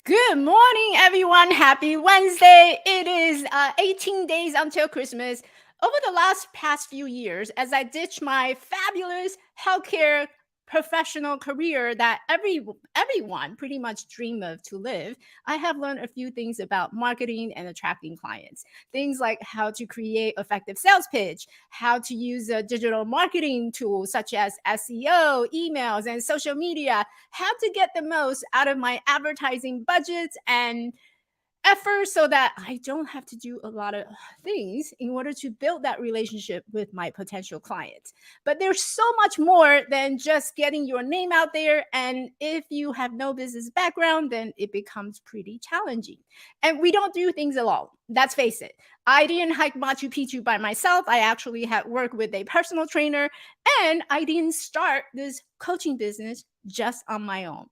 Good morning, everyone. Happy Wednesday. It is 18 days until Christmas. Over the past few years, as I ditch my fabulous healthcare professional career that everyone pretty much dream of to live, I have learned a few things about marketing and attracting clients. Things like how to create effective sales pitch, how to use a digital marketing tools such as SEO, emails, and social media, how to get the most out of my advertising budgets and effort so that I don't have to do a lot of things in order to build that relationship with my potential clients. But there's so much more than just getting your name out there. And if you have no business background, then it becomes pretty challenging. And we don't do things alone. Let's face it. I didn't hike Machu Picchu by myself. I actually had worked with a personal trainer, and I didn't start this coaching business just on my own.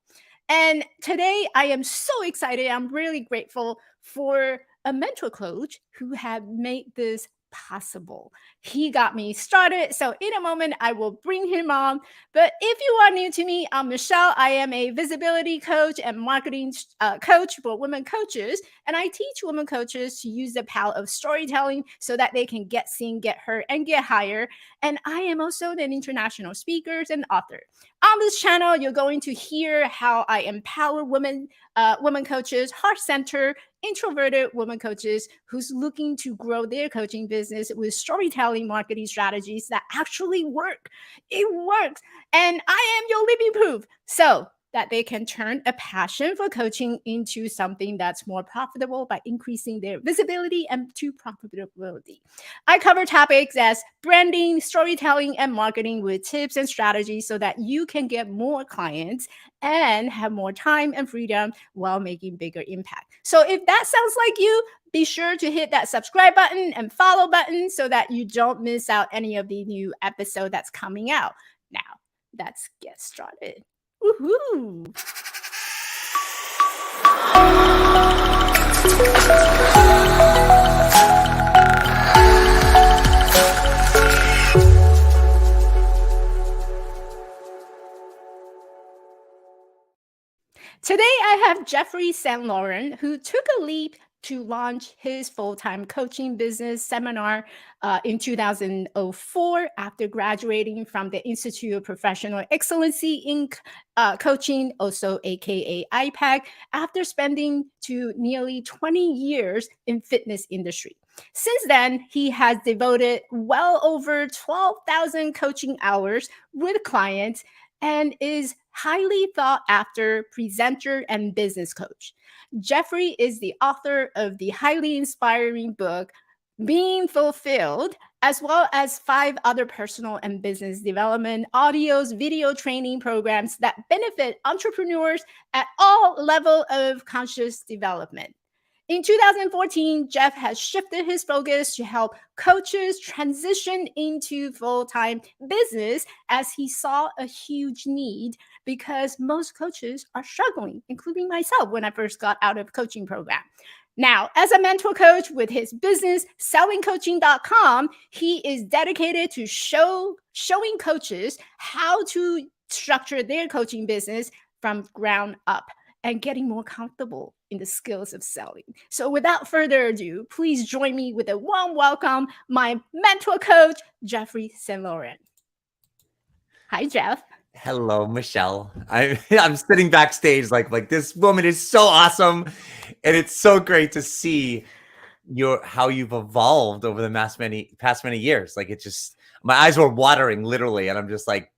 And today I am so excited. I'm really grateful for a mentor coach who had made this possible. He got me started. So in a moment, I will bring him on. But if you are new to me, I'm Michelle. I am a visibility coach and marketing coach for women coaches. And I teach women coaches to use the power of storytelling so that they can get seen, get heard, and get higher. And I am also an international speaker and author. On this channel, you're going to hear how I empower women coaches, heart-centered, introverted women coaches who's looking to grow their coaching business with storytelling marketing strategies that actually work. It works. And I am your living proof. So that they can turn a passion for coaching into something that's more profitable by increasing their visibility and to profitability. I cover topics as branding, storytelling, and marketing with tips and strategies so that you can get more clients and have more time and freedom while making bigger impact. So if that sounds like you, be sure to hit that subscribe button and follow button so that you don't miss out any of the new episode that's coming out. Now, let's get started. Woohoo! Today, I have Jeffrey St Laurent, who took a leap to launch his full-time coaching business seminar in 2004 after graduating from the Institute of Professional Excellency in Coaching, also aka iPEC, after spending nearly 20 years in fitness industry. Since then, he has devoted well over 12,000 coaching hours with clients and is highly thought after presenter and business coach. Jeffrey is the author of the highly inspiring book, Being Fulfilled, as well as 5 other personal and business development audios, video training programs that benefit entrepreneurs at all levels of conscious development. In 2014, Jeff has shifted his focus to help coaches transition into full-time business as he saw a huge need because most coaches are struggling, including myself when I first got out of coaching program. Now, as a mentor coach with his business, sellingcoaching.com, he is dedicated to showing coaches how to structure their coaching business from ground up and getting more comfortable in the skills of selling. So without further ado, please join me with a warm welcome, my mentor coach, Jeffrey St Laurent. Hi, Jeff. Hello, Michelle. I'm sitting backstage like this woman is so awesome, and it's so great to see how you've evolved over the past many years. Like, it just, my eyes were watering literally, and I'm just like,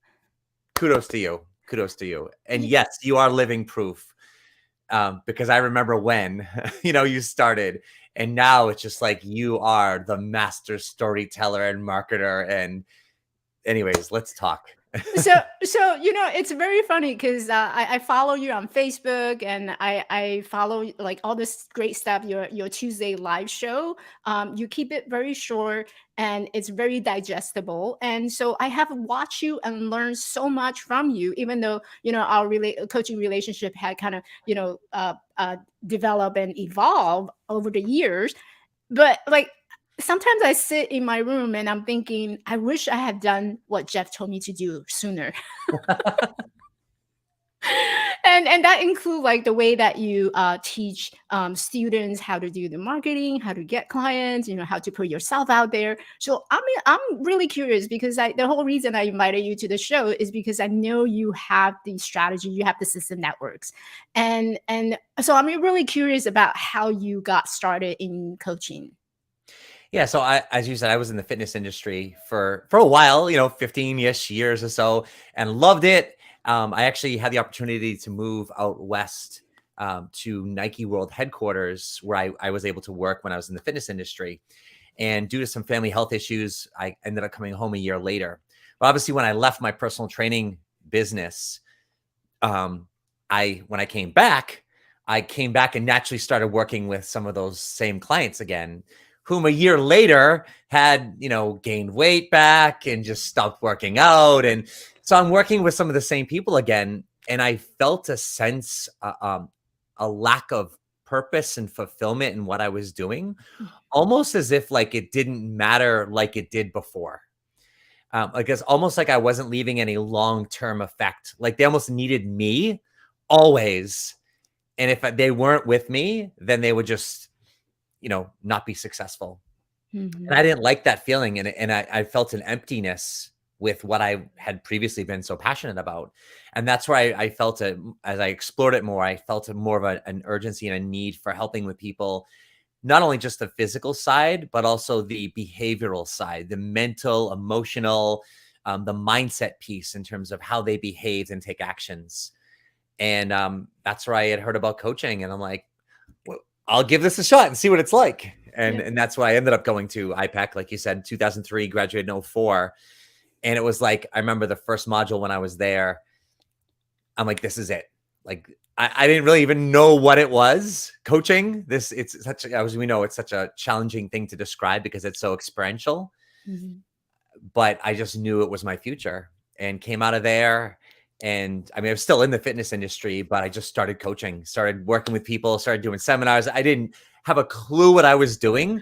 kudos to you. And yes, you are living proof, because I remember when you started, and now it's just like you are the master storyteller and marketer. And anyways, let's talk. So it's very funny because I follow you on Facebook, and I follow like all this great stuff, your Tuesday live show. You keep it very short and it's very digestible, and so I have watched you and learned so much from you, even though our coaching relationship had kind of develop and evolve over the years. But like, sometimes I sit in my room and I'm thinking, I wish I had done what Jeff told me to do sooner. And that include like the way that you teach students how to do the marketing, how to get clients, how to put yourself out there. So I mean, I'm really curious because the whole reason I invited you to the show is because I know you have the strategy, you have the system that works, and so I'm really curious about how you got started in coaching. Yeah, so as you said, I was in the fitness industry for a while, 15-ish years or so, and loved it. I actually had the opportunity to move out west to Nike World headquarters, where I was able to work when I was in the fitness industry. And due to some family health issues, I ended up coming home a year later. But obviously, when I left my personal training business, when I came back and naturally started working with some of those same clients again, whom a year later had, gained weight back and just stopped working out. And so I'm working with some of the same people again. And I felt a sense, a lack of purpose and fulfillment in what I was doing, almost as if like it didn't matter like it did before. Like it's almost like I wasn't leaving any long-term effect. Like they almost needed me always. And if they weren't with me, then they would just, not be successful. Mm-hmm. And I didn't like that feeling. And I felt an emptiness with what I had previously been so passionate about. And that's where I felt it as I explored it more. I felt more of an urgency and a need for helping with people, not only just the physical side, but also the behavioral side, the mental, emotional, the mindset piece in terms of how they behave and take actions. And that's where I had heard about coaching. And I'm like, well, I'll give this a shot and see what it's like. And that's why I ended up going to iPEC, like you said, 2003, graduated in 2004. And it was like, I remember the first module when I was there, I'm like, this is it. Like, I didn't really even know what it was. Coaching, it's such, as we know, it's such a challenging thing to describe because it's so experiential. Mm-hmm. But I just knew it was my future and came out of there. And I mean, I was still in the fitness industry, but I just started coaching, started working with people, started doing seminars. I didn't have a clue what I was doing,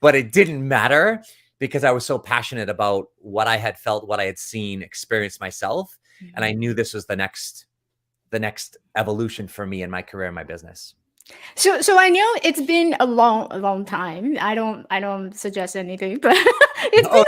but it didn't matter because I was so passionate about what I had felt, what I had seen, experienced myself. Mm-hmm. And I knew this was the next evolution for me in my career and my business. So I know it's been a long time. I don't suggest anything, but It's been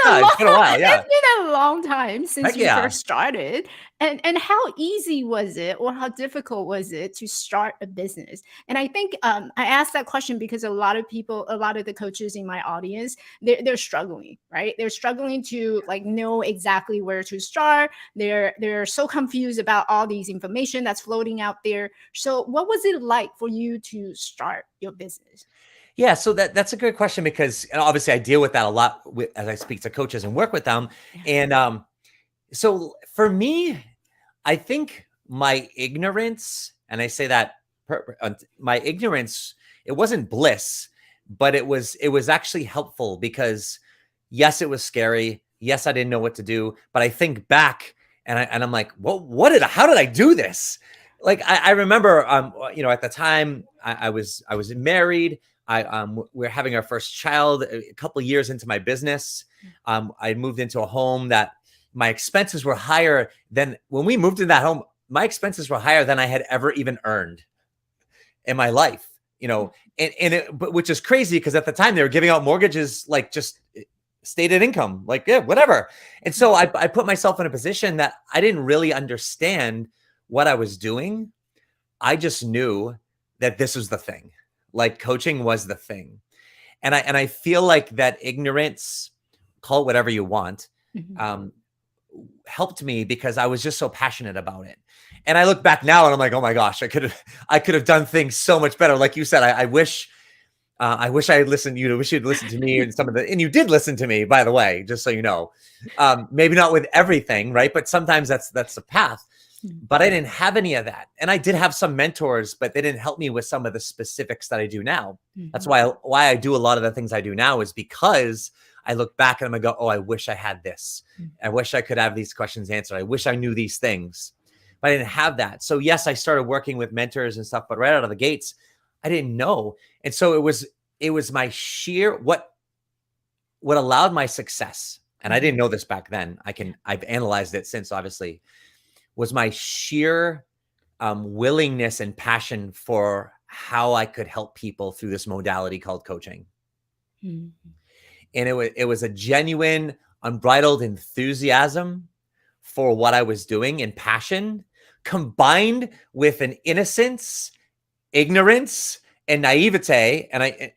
a while. Yeah. it's been a long time since Heck you yeah. first started. And how easy was it, or how difficult was it to start a business? And I think I asked that question because a lot of people, a lot of the coaches in my audience, they're struggling, right? They're struggling to like know exactly where to start. They're so confused about all these information that's floating out there. So what was it like for you to start your business? Yeah, so that's a good question because and obviously I deal with that a lot as I speak to coaches and work with them. And so for me, I think my ignorance, and I say that my ignorance, it wasn't bliss, but it was actually helpful because yes, it was scary. Yes, I didn't know what to do, but I think back and I'm like, how did I do this? Like I remember, at the time I was married. We were having our first child a couple of years into my business. I moved into a home that my expenses were higher than when we moved in that home. My expenses were higher than I had ever even earned in my life, but which is crazy because at the time they were giving out mortgages like just stated income, like, yeah, whatever. And so I put myself in a position that I didn't really understand what I was doing. I just knew that this was the thing. Like coaching was the thing. And I feel like that ignorance, call it whatever you want, helped me because I was just so passionate about it. And I look back now and I'm like, oh my gosh, I could have done things so much better. Like you said, I wish I had listened to you. I wish you'd listened to me and and you did listen to me, by the way, just so you know. Maybe not with everything, right? But sometimes that's the path. But I didn't have any of that. And I did have some mentors, but they didn't help me with some of the specifics that I do now. That's why I do a lot of the things I do now is because I look back and I'm going to go, oh, I wish I had this. I wish I could have these questions answered. I wish I knew these things, but I didn't have that. So yes, I started working with mentors and stuff, but right out of the gates, I didn't know. And so it was my sheer, what allowed my success. And I didn't know this back then. I've analyzed it since, obviously, was my sheer willingness and passion for how I could help people through this modality called coaching. Mm-hmm. And it was a genuine, unbridled enthusiasm for what I was doing and passion, combined with an innocence, ignorance, and naivete.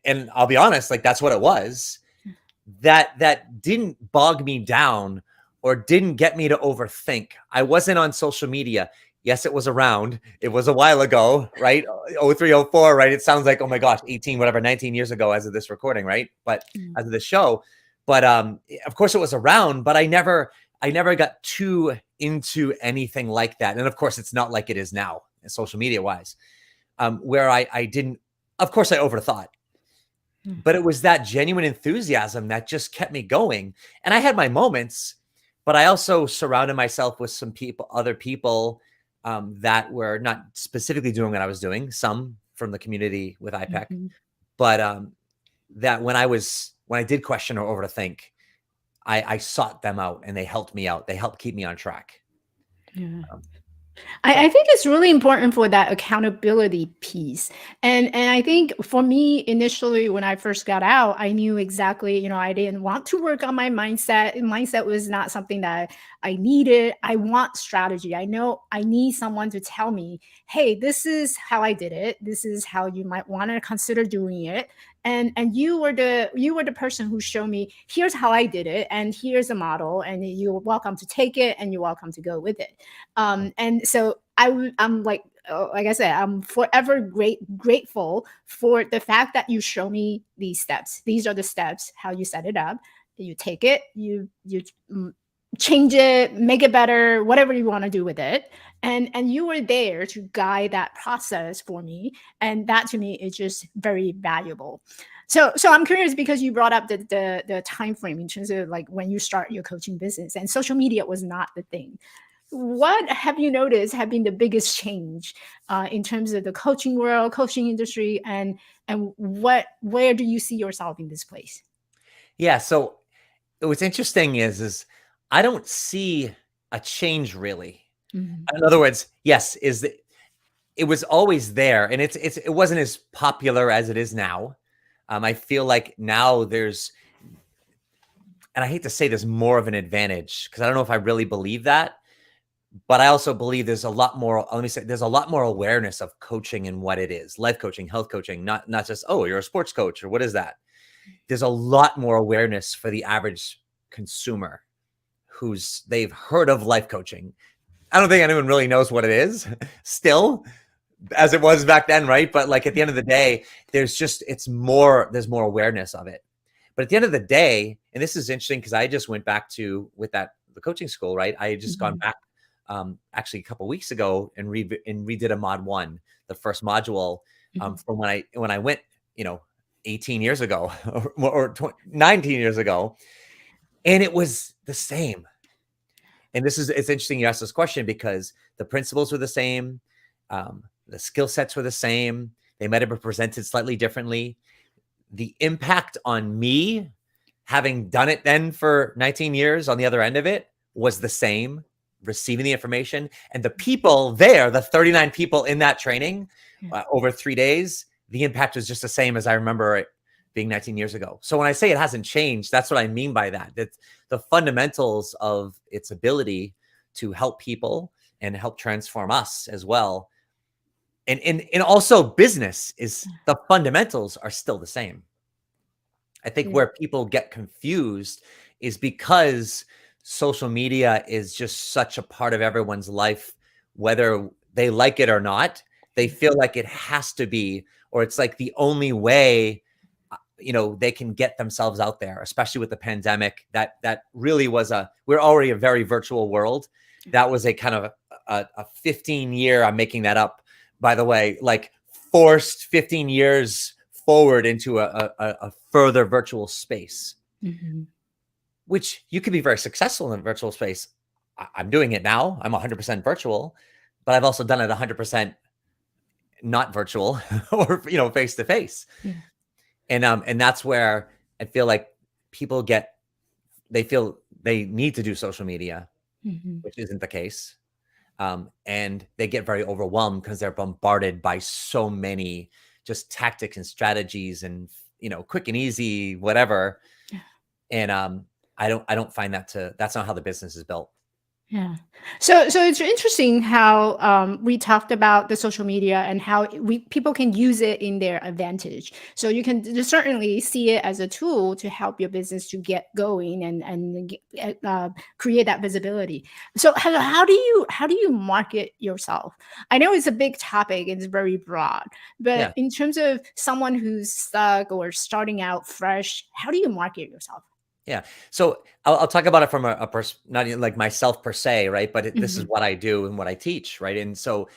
And I'll be honest, like that's what it was. That didn't bog me down or didn't get me to overthink. I wasn't on social media. Yes, it was around. It was a while ago, right? 0304, right? It sounds like, oh my gosh, 18, whatever, 19 years ago as of this recording, right? But as of this show. But of course it was around, but I never got too into anything like that. And of course, it's not like it is now, social media wise, where I didn't, of course I overthought. But it was that genuine enthusiasm that just kept me going. And I had my moments, but I also surrounded myself with some people, other people that were not specifically doing what I was doing, some from the community with iPEC, but that when I did question or overthink, I sought them out and they helped me out. They helped keep me on track. Yeah. I think it's really important for that accountability piece. And I think for me, initially, when I first got out, I knew exactly, you know, I didn't want to work on my mindset. Mindset was not something that I needed. I want strategy. I know I need someone to tell me, hey, this is how I did it. This is how you might want to consider doing it. And you were the person who showed me, here's how I did it, and here's a model, and you're welcome to take it, and you're welcome to go with it. And so I'm like I said, I'm forever grateful for the fact that you show me these steps. These are the steps, how you set it up. You take it, you change it, make it better, whatever you want to do with it. And you were there to guide that process for me. And that to me is just very valuable. So I'm curious, because you brought up the time frame in terms of like when you start your coaching business, and social media was not the thing. What have you noticed have been the biggest change in terms of the coaching world, coaching industry, and where do you see yourself in this place? Yeah. So what's interesting is I don't see a change really. Mm-hmm. In other words, yes, it was always there, and it wasn't as popular as it is now. I feel like now there's, and I hate to say there's more of an advantage because I don't know if I really believe that, but I also believe there's a lot more. Let me say, there's a lot more awareness of coaching and what it is: life coaching, health coaching, not just, oh, you're a sports coach or what is that? There's a lot more awareness for the average consumer they've heard of life coaching. I don't think anyone really knows what it is still, as it was back then, right? But like at the end of the day, there's more awareness of it. But at the end of the day, and this is interesting because I just went back to the coaching school, right? I had just gone back actually a couple of weeks ago and redid a mod 1, the first module from when I went, 18 years ago or 19 years ago, and it was the same. And it's interesting you asked this question because the principles were the same. The skill sets were the same. They might have been presented slightly differently. The impact on me, having done it then for 19 years on the other end of it, was the same, receiving the information. And the people there, the 39 people in that training over 3 days, the impact was just the same as I remember it being 19 years ago. So when I say it hasn't changed, that's what I mean by that. That the fundamentals of its ability to help people and help transform us as well. And also business is, the fundamentals are still the same. I think where people get confused is because social media is just such a part of everyone's life, whether they like it or not. They feel like it has to be, or it's like the only way, they can get themselves out there, especially with the pandemic. That really was we're already a very virtual world. That was a kind of a 15-year, I'm making that up, by the way, like forced 15 years forward into a further virtual space, which you can be very successful in a virtual space. I'm doing it now. I'm 100% virtual, but I've also done it 100% not virtual or, face to face. And that's where I feel like people they feel they need to do social media, which isn't the case. And they get very overwhelmed because they're bombarded by so many just tactics and strategies and quick and easy whatever. And I don't find that's not how the business is built. Yeah. So it's interesting how we talked about the social media and how people can use it in their advantage. So you can certainly see it as a tool to help your business to get going and create that visibility. So how do you market yourself? I know it's a big topic, it's very broad, but Yeah. in terms of someone who's stuck or starting out fresh, how do you market yourself? Yeah. So I'll talk about it from not even like myself per se, right? But this is Mhm. what I do and what I teach, right? And so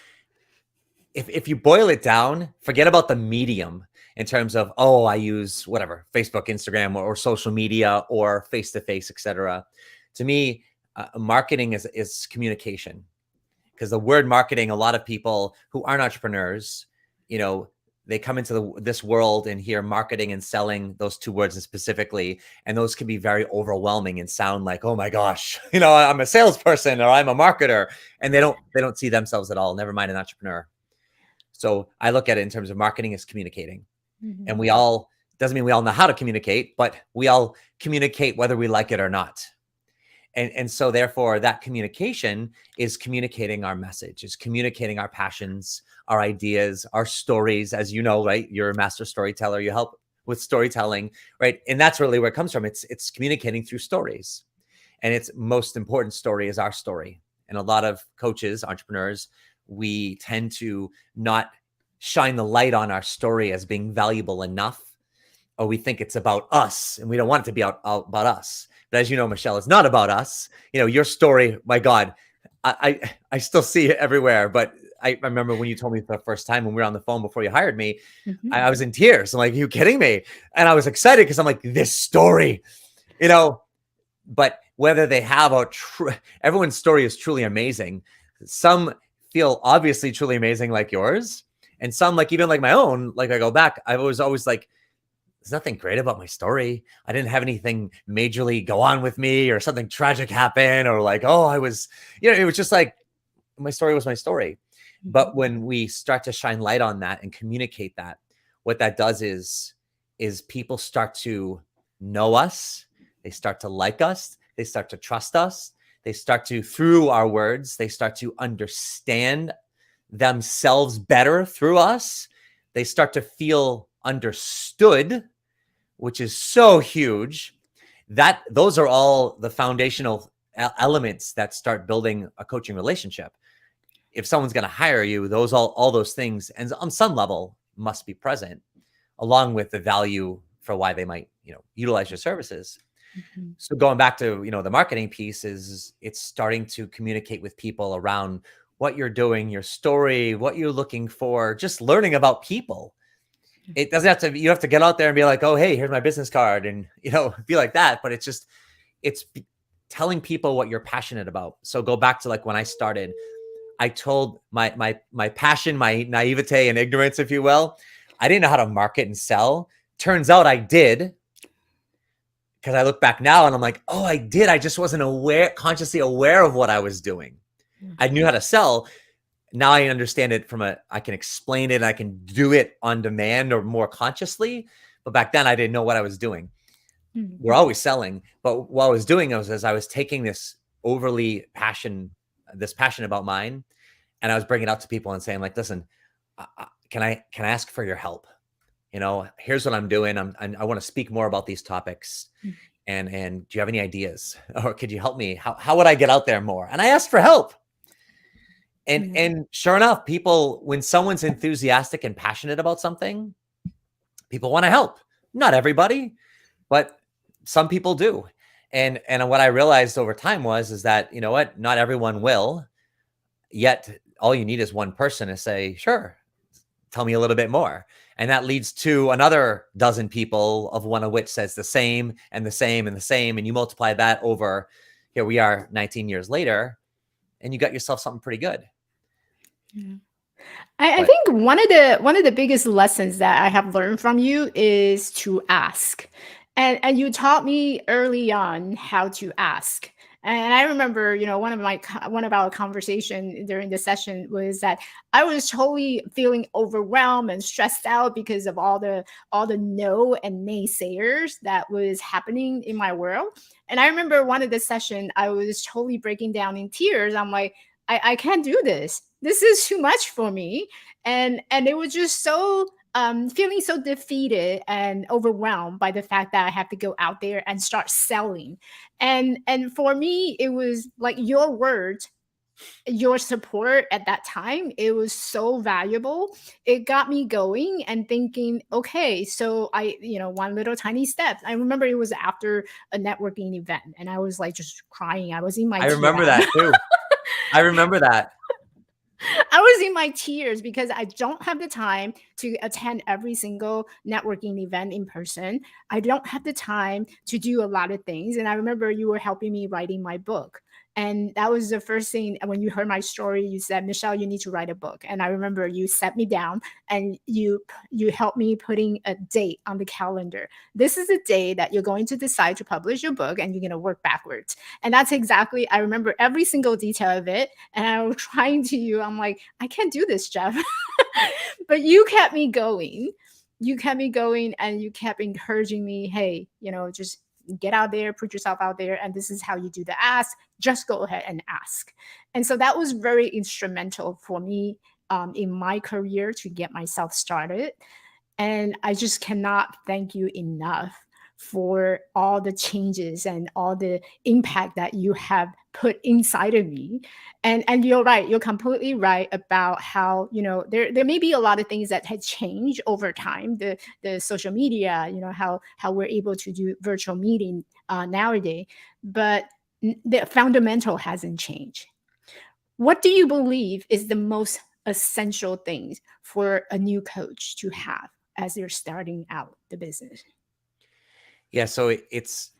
if you boil it down, forget about the medium in terms of, oh, I use whatever, Facebook, Instagram, or social media or face to face, etc. To me, marketing is communication, because the word marketing, a lot of people who aren't entrepreneurs, you know, they come into this world and hear marketing and selling, those two words specifically, and those can be very overwhelming and sound like, oh my gosh, I'm a salesperson or I'm a marketer, and they don't see themselves at all. Never mind an entrepreneur. So I look at it in terms of marketing is communicating, and Mhm. we all doesn't mean we all know how to communicate, but we all communicate whether we like it or not. And so therefore that communication is communicating our message, is communicating our passions, our ideas, our stories. As you know, right, you're a master storyteller, you help with storytelling, right? And that's really where it comes from. It's communicating through stories, and its most important story is our story. And a lot of coaches, entrepreneurs, we tend to not shine the light on our story as being valuable enough, or we think it's about us and we don't want it to be about us. But as you know, Michelle, it's not about us. Your story, my God, I still see it everywhere. But I remember when you told me for the first time when we were on the phone before you hired me, Mhm. I was in tears. I'm like, are you kidding me? And I was excited because I'm like, this story, you know, but whether they have everyone's story is truly amazing. Some feel obviously truly amazing like yours. And some like, even like my own, like I go back, I was always like, there's nothing great about my story. I didn't have anything majorly go on with me or something tragic happen, or like, oh, it was just like my story was my story. Mhm. But when we start to shine light on that and communicate that, what that does is people start to know us, they start to like us, they start to trust us, they start to, through our words, they start to understand themselves better through us. They start to feel understood, which is so huge. That those are all the foundational elements that start building a coaching relationship. If someone's going to hire you, those all those things, and on some level, must be present, along with the value for why they might utilize your services. Mhm. So going back to the marketing piece, is it's starting to communicate with people around what you're doing, your story, what you're looking for, just learning about people. It doesn't have to, you have to get out there and be like, oh, hey, here's my business card, and be like that. But it's telling people what you're passionate about. So go back to like when I started, I told my passion, my naivete and ignorance, if you will. I didn't know how to market and sell. Turns out I did, because I look back now and I'm like, oh, I did. I just wasn't consciously aware of what I was doing. I knew how to sell. Now I understand it I can explain it. I can do it on demand or more consciously. But back then I didn't know what I was doing. Mhm. We're always selling. But what I was doing was, as I was taking this passion about mine, and I was bringing it out to people and saying like, listen, can I ask for your help? Here's what I'm doing. I want to speak more about these topics. Mhm. And do you have any ideas, or could you help me? How would I get out there more? And I asked for help. And Yeah. and sure enough, people, when someone's enthusiastic and passionate about something, people want to help. Not everybody, but some people do. And what I realized over time is that, you know what, not everyone will. Yet all you need is one person to say, sure, tell me a little bit more. And that leads to another dozen people, of one of which says the same and the same and the same. And you multiply that over, here we are 19 years later, and you got yourself something pretty good. Yeah. I But think one of the biggest lessons that I have learned from you is to ask. And you taught me early on how to ask. And I remember, one of our conversation during the session was that I was totally feeling overwhelmed and stressed out because of all the no and naysayers that was happening in my world. And I remember one of the session, I was totally breaking down in tears. I'm like, I can't do this. This is too much for me. And it was just so feeling so defeated and overwhelmed by the fact that I have to go out there and start selling. And for me, it was like your words, your support at that time, it was so valuable. It got me going and thinking, okay, so one little tiny step. I remember it was after a networking event and I was like just crying. I was in my I remember TM. that too. I remember that. I was in my tears because I don't have the time to attend every single networking event in person. I don't have the time to do a lot of things. And I remember you were helping me writing my book. And that was the first thing when you heard my story, you said, Michelle, you need to write a book. And I remember you set me down and you helped me putting a date on the calendar. This is the day that you're going to decide to publish your book and you're going to work backwards. And that's exactly, I remember every single detail of it. And I was trying to you, I'm like, I can't do this, Jeff. But you kept me going. You kept me going and you kept encouraging me, hey, just get out there, put yourself out there, and this is how you do the ask. Just go ahead and ask. And so that was very instrumental for me in my career to get myself started. And I just cannot thank you enough for all the changes and all the impact that you have put inside of me. And you're right, you're completely right about how, there may be a lot of things that had changed over time. The social media, how we're able to do virtual meeting nowadays, but the fundamental hasn't changed. What do you believe is the most essential things for a new coach to have as they're starting out the business? Yeah, so it's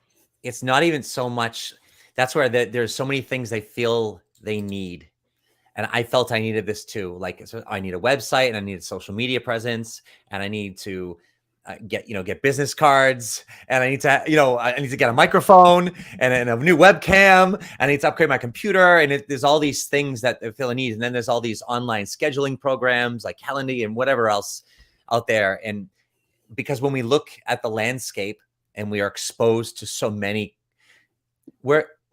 not even so much. That's where there's so many things they feel they need, and I felt I needed this too. Like, so I need a website, and I need a social media presence, and I need to get business cards, and I need to get a microphone and a new webcam, and I need to upgrade my computer, and there's all these things that I feel I need, and then there's all these online scheduling programs like Calendly and whatever else out there, and because when we look at the landscape and we are exposed to so many,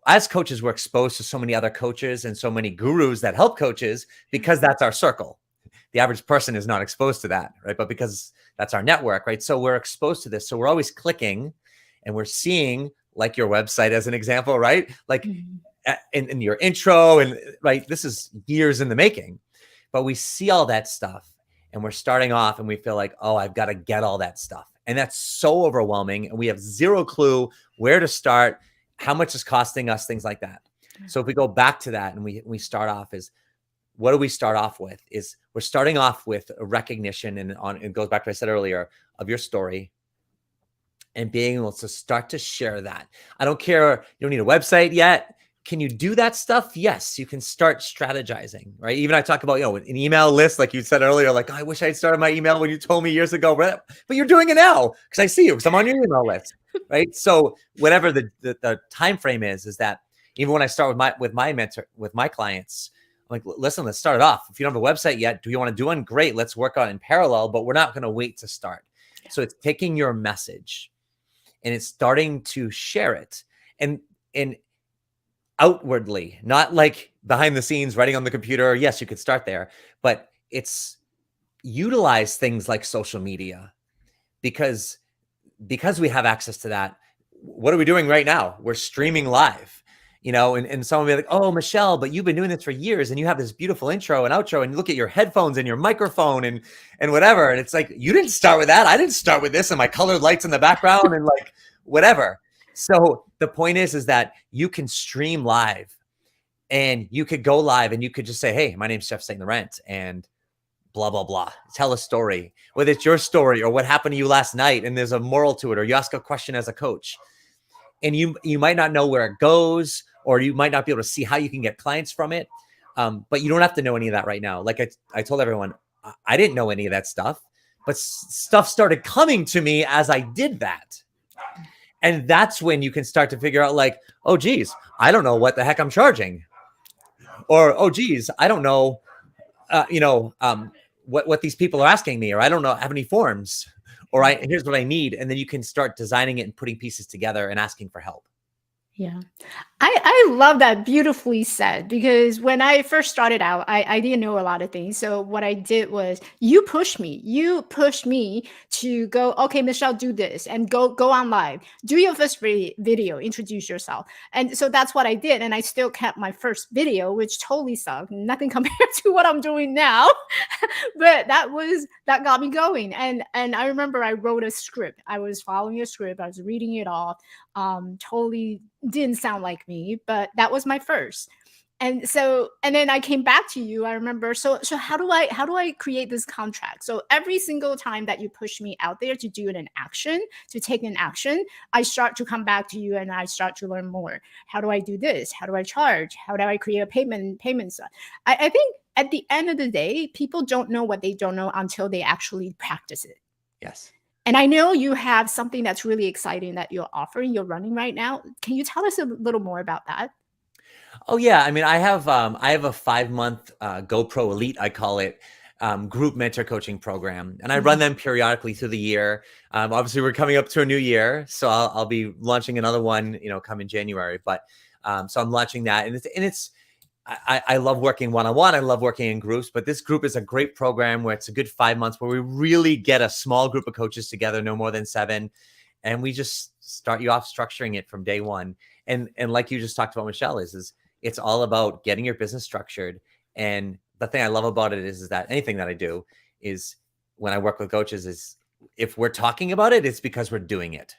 as coaches, we're exposed to so many other coaches and so many gurus that help coaches because that's our circle. The average person is not exposed to that, right? But because that's our network, right? So we're exposed to this. So we're always clicking and we're seeing, like your website as an example, right? Like in your intro, and right, this is years in the making, but we see all that stuff and we're starting off and we feel like, oh, I've got to get all that stuff. And that's so overwhelming. And we have zero clue where to start, how much it's costing us, things like that. So if we go back to that and we start off is, what do we start off with? Is we're starting off with a recognition, and it goes back to what I said earlier, of your story and being able to start to share that. I don't care. You don't need a website yet. Can you do that stuff? Yes, you can start strategizing, right? Even I talk about, an email list, like you said earlier, like, oh, I wish I had started my email when you told me years ago, but you're doing it now because I see you, because I'm on your email list, right? So whatever the time frame is that even when I start with my clients, I'm like, listen, let's start it off. If you don't have a website yet, do you want to do one? Great, let's work on it in parallel, but we're not going to wait to start. So it's taking your message and it's starting to share it and outwardly, not like behind the scenes writing on the computer. Yes, you could start there, but it's utilize things like social media because we have access to that. What are we doing right now? We're streaming live, and someone will be like, oh, Michelle, but you've been doing this for years and you have this beautiful intro and outro and you look at your headphones and your microphone and whatever. And it's like, you didn't start with that. I didn't start with this and my colored lights in the background and like whatever. So the point is that you can stream live and you could go live and you could just say, hey, my name's Jeff St Laurent and blah, blah, blah. Tell a story, whether it's your story or what happened to you last night and there's a moral to it, or you ask a question as a coach and you might not know where it goes, or you might not be able to see how you can get clients from it. But you don't have to know any of that right now. Like I told everyone, I didn't know any of that stuff, but stuff started coming to me as I did that. And that's when you can start to figure out like, oh, geez, I don't know what the heck I'm charging. Or, oh, geez, I don't know, what these people are asking me, or I don't know, have any forms, or here's what I need. And then you can start designing it and putting pieces together and asking for help. Yeah. I love that. Beautifully said. Because when I first started out, I didn't know a lot of things. So what I did was you pushed me. You pushed me to go, okay, Michelle, do this and go on live. Do your first video, introduce yourself. And so that's what I did. And I still kept my first video, which totally sucked. Nothing compared to what I'm doing now. But that got me going. And I remember I wrote a script. I was following a script. I was reading it off. Totally didn't sound like me, but that was my first. And then I came back to you. I remember. So how do I create this contract? So every single time that you push me out there to do an action, to take an action, I start to come back to you and I start to learn more. How do I do this? How do I charge? How do I create a payment? I think at the end of the day, people don't know what they don't know until they actually practice it. Yes. And I know you have something that's really exciting that you're offering, you're running right now. Can you tell us a little more about that? Oh yeah, I mean, I have a 5-month GoPro Elite, I call it, group mentor coaching program, and I run them periodically through the year. Obviously, we're coming up to a new year, so I'll be launching another one, come in January. But so I'm launching that, and I love working one-on-one. I love working in groups, but this group is a great program where it's a good 5 months where we really get a small group of coaches together, no more than 7. And we just start you off structuring it from day one. And like you just talked about, Michelle, is it's all about getting your business structured. And the thing I love about it is that anything that I do is when I work with coaches is if we're talking about it, it's because we're doing it.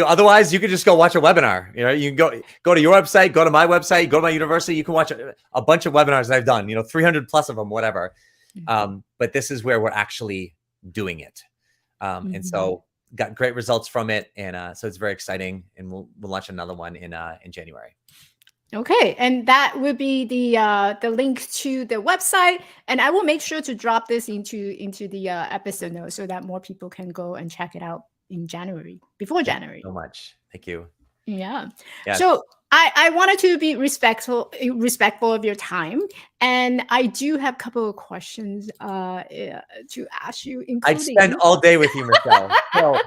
Otherwise, you could just go watch a webinar. You can go to your website, go to my website, go to my university. You can watch a bunch of webinars that I've done, 300 plus of them, whatever. But this is where we're actually doing it. And so got great results from it. And so it's very exciting. And we'll launch another one in January. Okay, and that would be the link to the website, and I will make sure to drop this into the episode notes so that more people can go and check it out in January, before January. Thank you so much. Thank you. Yeah. So I wanted to be respectful of your time, and I do have a couple of questions to ask you. Including... I'd spend all day with you, Michelle. So,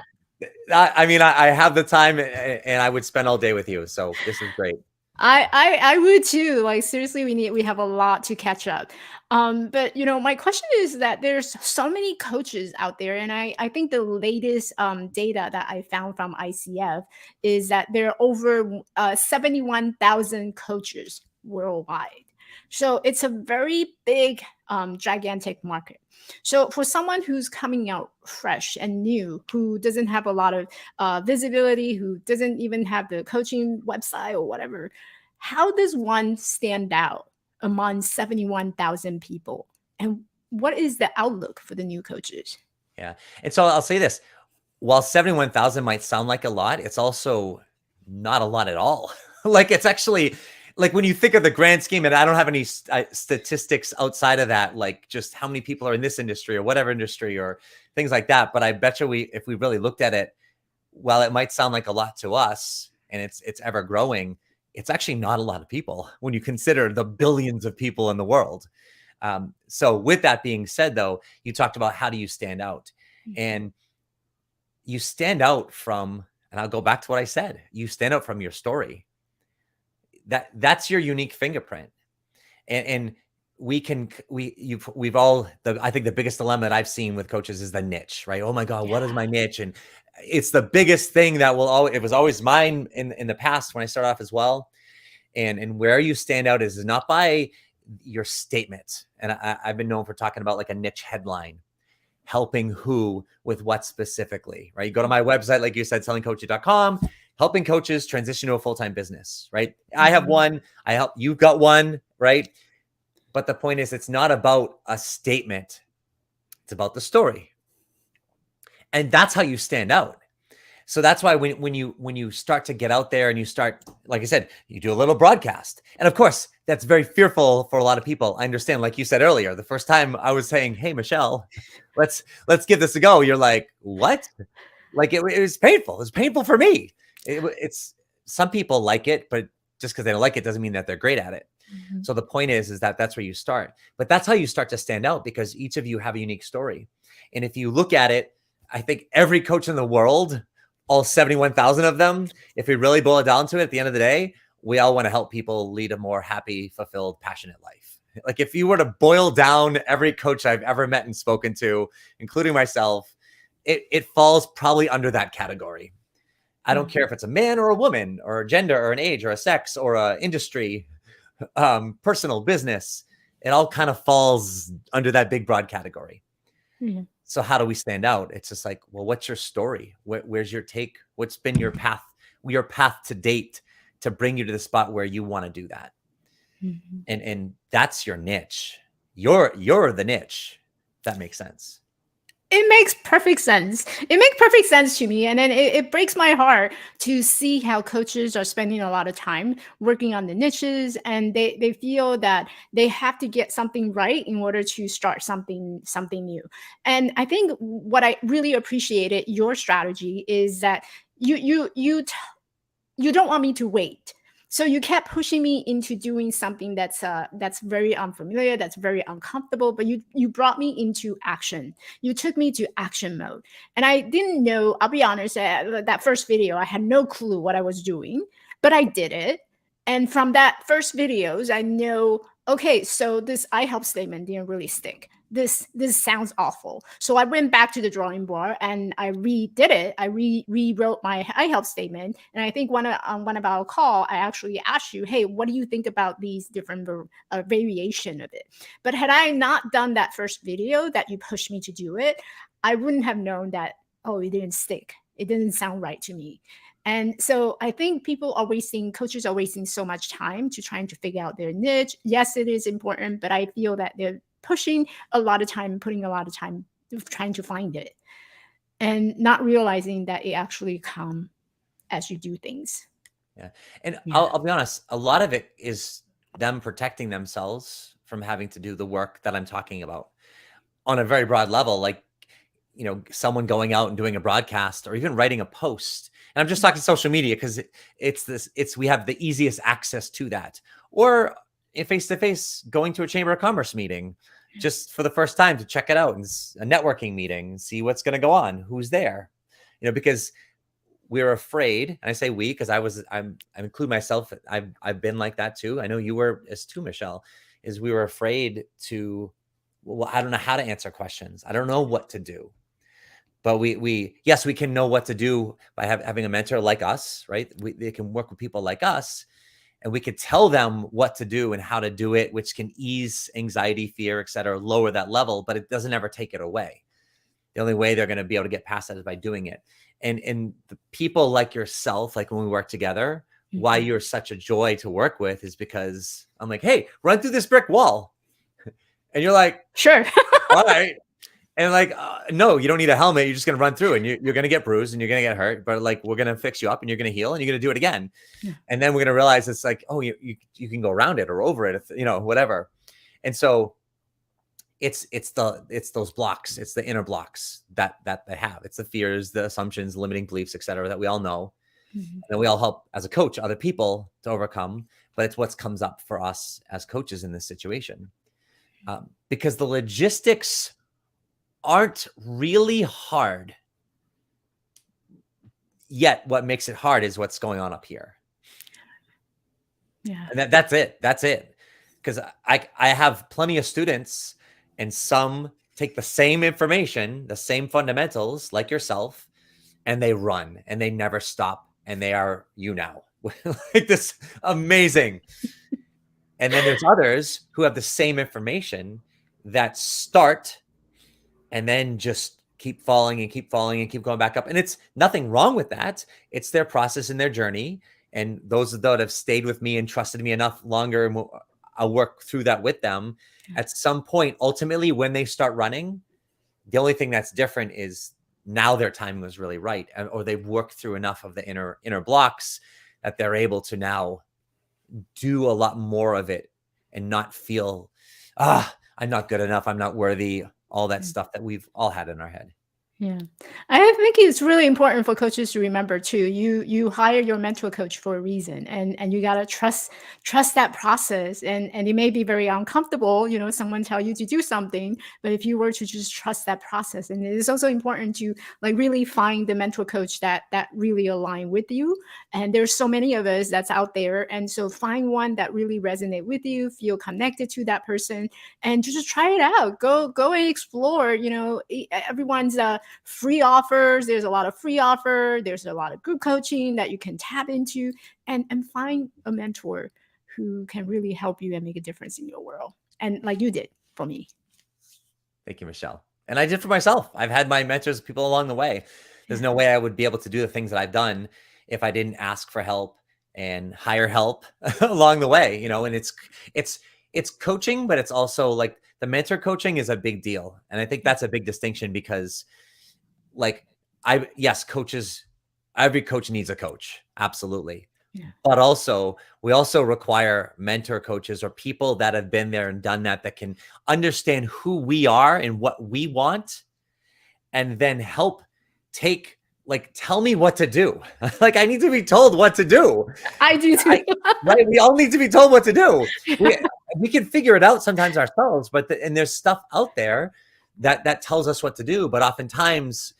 I have the time, and I would spend all day with you. So this is great. I would too. Like seriously, we have a lot to catch up. But my question is that there's so many coaches out there, and I think the latest data that I found from ICF is that there are over 71,000 coaches worldwide. So it's a very big, gigantic market. So for someone who's coming out fresh and new, who doesn't have a lot of visibility, who doesn't even have the coaching website or whatever, how does one stand out among 71,000 people? And what is the outlook for the new coaches? Yeah. And so I'll say this, while 71,000 might sound like a lot, it's also not a lot at all. Like it's actually... Like when you think of the grand scheme, and I don't have any statistics outside of that, like just how many people are in this industry or whatever industry or things like that. But I bet you if we really looked at it, while it might sound like a lot to us and it's ever growing, it's actually not a lot of people when you consider the billions of people in the world. So with that being said, though, you talked about how do you stand out? And you stand out from, and I'll go back to what I said, you stand out from your story. That's your unique fingerprint. And we've all, I think the biggest dilemma that I've seen with coaches is the niche, right? Oh my God, what is my niche? And it's the biggest thing that it was always mine in the past when I started off as well. And where you stand out is not by your statement. And I've been known for talking about like a niche headline, helping who with what specifically, right? You go to my website, like you said, sellingcoaching.com, helping coaches transition to a full-time business, right? I have one, you've got one, right? But the point is, it's not about a statement. It's about the story. And that's how you stand out. So that's why when you start to get out there and you start, like I said, you do a little broadcast. And of course, that's very fearful for a lot of people. I understand, like you said earlier, the first time I was saying, hey, Michelle, let's give this a go. You're like, what? Like it was painful. It was painful for me. It's some people like it, but just because they don't like it doesn't mean that they're great at it. Mhm. So the point is that that's where you start. But that's how you start to stand out, because each of you have a unique story. And if you look at it, I think every coach in the world, all 71,000 of them, if we really boil it down to it, at the end of the day, we all want to help people lead a more happy, fulfilled, passionate life. Like if you were to boil down every coach I've ever met and spoken to, including myself, it falls probably under that category. I don't care if it's a man or a woman or a gender or an age or a sex or a industry, personal, business. It all kind of falls under that big, broad category. Yeah. So how do we stand out? It's just like, well, what's your story? Where's your take? What's been your path to date to bring you to the spot where you want to do that? Mhm. And that's your niche. You're the niche. If that makes sense. It makes perfect sense. It makes perfect sense to me. And then it breaks my heart to see how coaches are spending a lot of time working on the niches, and they feel that they have to get something right in order to start something new. And I think what I really appreciated your strategy is that you don't want me to wait. So you kept pushing me into doing something that's very unfamiliar, that's very uncomfortable, but you brought me into action. You took me to action mode. And I didn't know, I'll be honest, that first video, I had no clue what I was doing, but I did it. And from that first videos, I know, okay, so this I help statement didn't really stick. This sounds awful. So I went back to the drawing board and I redid it. I rewrote my I help statement. And I think on one of our call, I actually asked you, hey, what do you think about these different variation of it? But had I not done that first video that you pushed me to do it, I wouldn't have known that, oh, it didn't stick. It didn't sound right to me. And so I think coaches are wasting so much time to trying to figure out their niche. Yes, it is important, but I feel that they're pushing a lot of time, putting a lot of time trying to find it, and not realizing that it actually comes as you do things. Yeah. And Yeah. I'll be honest, a lot of it is them protecting themselves from having to do the work that I'm talking about on a very broad level. Like, someone going out and doing a broadcast or even writing a post. And I'm just talking social media because we have the easiest access to that. Or face-to-face, going to a chamber of commerce meeting just for the first time to check it out, and a networking meeting, see what's going to go on, who's there, because we're afraid. And I say we, because I include myself. I've been like that too. I know you were as too, Michelle, is we were afraid to, well, I don't know how to answer questions. I don't know what to do. But yes, we can know what to do by having a mentor like us, right? They can work with people like us, and we could tell them what to do and how to do it, which can ease anxiety, fear, et cetera, lower that level, but it doesn't ever take it away. The only way they're going to be able to get past that is by doing it. And the people like yourself, like when we work together, why you're such a joy to work with is because I'm like, hey, run through this brick wall. And you're like, sure. all right. And like, no, you don't need a helmet. You're just going to run through, and you're going to get bruised and you're going to get hurt. But like, we're going to fix you up and you're going to heal and you're going to do it again. Yeah. And then we're going to realize it's like, oh, you can go around it or over it, whatever. And so it's those blocks. It's the inner blocks that they have. It's the fears, the assumptions, limiting beliefs, et cetera, that we all know. Mm-hmm. And we all help as a coach other people to overcome. But it's what comes up for us as coaches in this situation. Because the logistics aren't really hard. Yet what makes it hard is what's going on up here. Yeah. And that's it. That's it. Because I have plenty of students, and some take the same information, the same fundamentals like yourself, and they run and they never stop. And they are now. Like this, amazing. And then there's others who have the same information that start and then just keep falling and keep falling and keep going back up. And it's nothing wrong with that. It's their process and their journey. And those that have stayed with me and trusted me enough longer, and I'll work through that with them. At some point, ultimately, when they start running, the only thing that's different is now their timing was really right, or they've worked through enough of the inner blocks that they're able to now do a lot more of it and not feel, I'm not good enough, I'm not worthy, all that stuff that we've all had in our head. Yeah. I think it's really important for coaches to remember too. You hire your mentor coach for a reason, and you gotta trust that process. And it may be very uncomfortable, someone tell you to do something, but if you were to just trust that process, and it is also important to like really find the mentor coach that really align with you. And there's so many of us that's out there, and so find one that really resonate with you, feel connected to that person, and just try it out. Go and explore. Everyone's free offers. There's a lot of free offer. There's a lot of group coaching that you can tap into, and find a mentor who can really help you and make a difference in your world. And like you did for me. Thank you, Michelle. And I did for myself. I've had my mentors, people along the way. There's no way I would be able to do the things that I've done if I didn't ask for help and hire help along the way, and it's coaching, but it's also like the mentor coaching is a big deal. And I think that's a big distinction because like yes, coaches, every coach needs a coach. Absolutely. Yeah. But also, we also require mentor coaches or people that have been there and done that can understand who we are and what we want, and then help tell me what to do. Like, I need to be told what to do. I do too. Right? We all need to be told what to do. We can figure it out sometimes ourselves, but and there's stuff out there that tells us what to do. But oftentimes,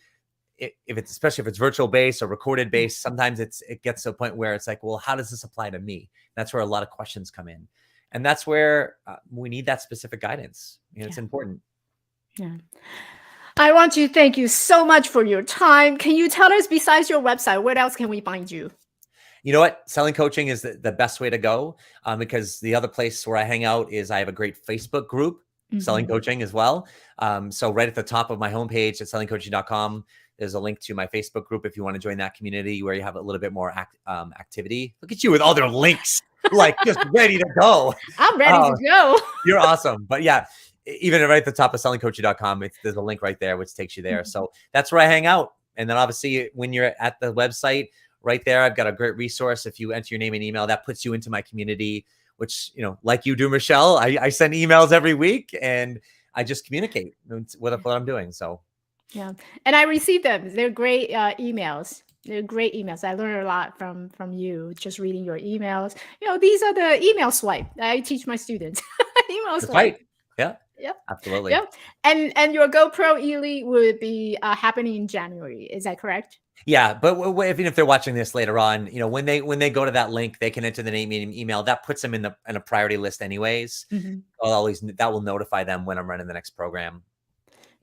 especially if it's virtual based or recorded based, sometimes it gets to a point where it's like, well, how does this apply to me? That's where a lot of questions come in. And that's where we need that specific guidance. It's important. Yeah. I want to thank you so much for your time. Can you tell us, besides your website, where else can we find you? You know what? Selling coaching is the best way to go, because the other place where I hang out is I have a great Facebook group, Selling Coaching as well. So right at the top of my homepage at sellingcoaching.com, there's a link to my Facebook group if you want to join that community where you have a little bit more activity. Look at you with all their links, like just ready to go. I'm ready to go. You're awesome. But yeah, even right at the top of sellingcoaching.com, there's a link right there, which takes you there. So that's where I hang out. And then obviously when you're at the website right there, I've got a great resource. If you enter your name and email, that puts you into my community, which, like you do, Michelle, I send emails every week and I just communicate what I'm doing. So. Yeah. And I receive them. They're great emails. They're great emails. I learned a lot from you just reading your emails. These are the email swipe I teach my students. Email swipe. Right. Yeah. Yep. Absolutely. Yep. And your GoPro Elite would be happening in January. Is that correct? Yeah, but even if they're watching this later on, when they go to that link, they can enter the name and email. That puts them in a priority list, anyways. That will notify them when I'm running the next program.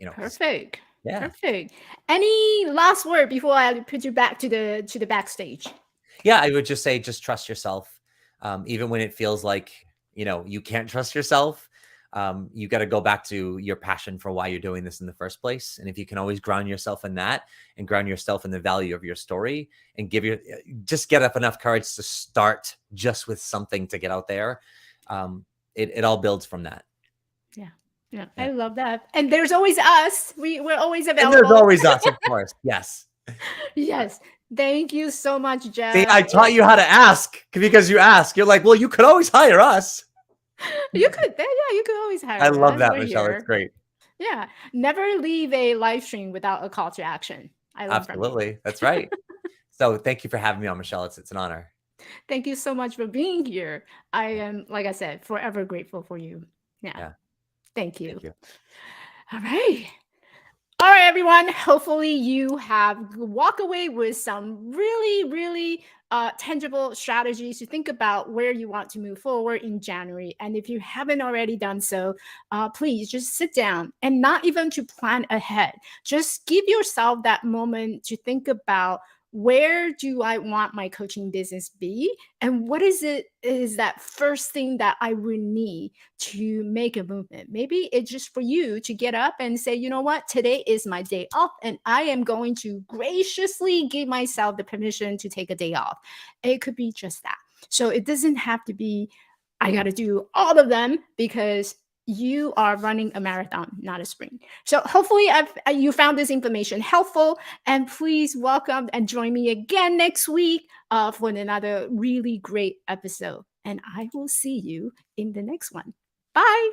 Perfect. Yeah. Perfect. Any last word before I put you back to the backstage? Yeah, I would just say, just trust yourself. Even when it feels like, you can't trust yourself, you got to go back to your passion for why you're doing this in the first place. And if you can always ground yourself in that and ground yourself in the value of your story and just get up enough courage to start just with something to get out there. It all builds from that. Yeah, I love that. And there's always us. We're always available. And there's always us, of course. Yes. Yes. Thank you so much, Jeff. See, I taught you how to ask because you ask. You're like, well, you could always hire us. You could always hire us. I love that, We're Michelle. here. It's great. Yeah. Never leave a live stream without a call to action. I love Absolutely. That's right. So thank you for having me on, Michelle. It's an honor. Thank you so much for being here. I am, like I said, forever grateful for you. Yeah. Thank you. Thank you. All right. All right, everyone. Hopefully you have walked away with some really, really tangible strategies to think about where you want to move forward in January. And if you haven't already done so, please just sit down and not even to plan ahead. Just give yourself that moment to think about, where do I want my coaching business be? And what is that first thing that I would need to make a movement? Maybe it's just for you to get up and say, you know what, today is my day off and I am going to graciously give myself the permission to take a day off. It could be just that. So it doesn't have to be, I got to do all of them, because you are running a marathon, not a sprint. So hopefully you found this information helpful, and please welcome and join me again next week for another really great episode. And I will see you in the next one. Bye.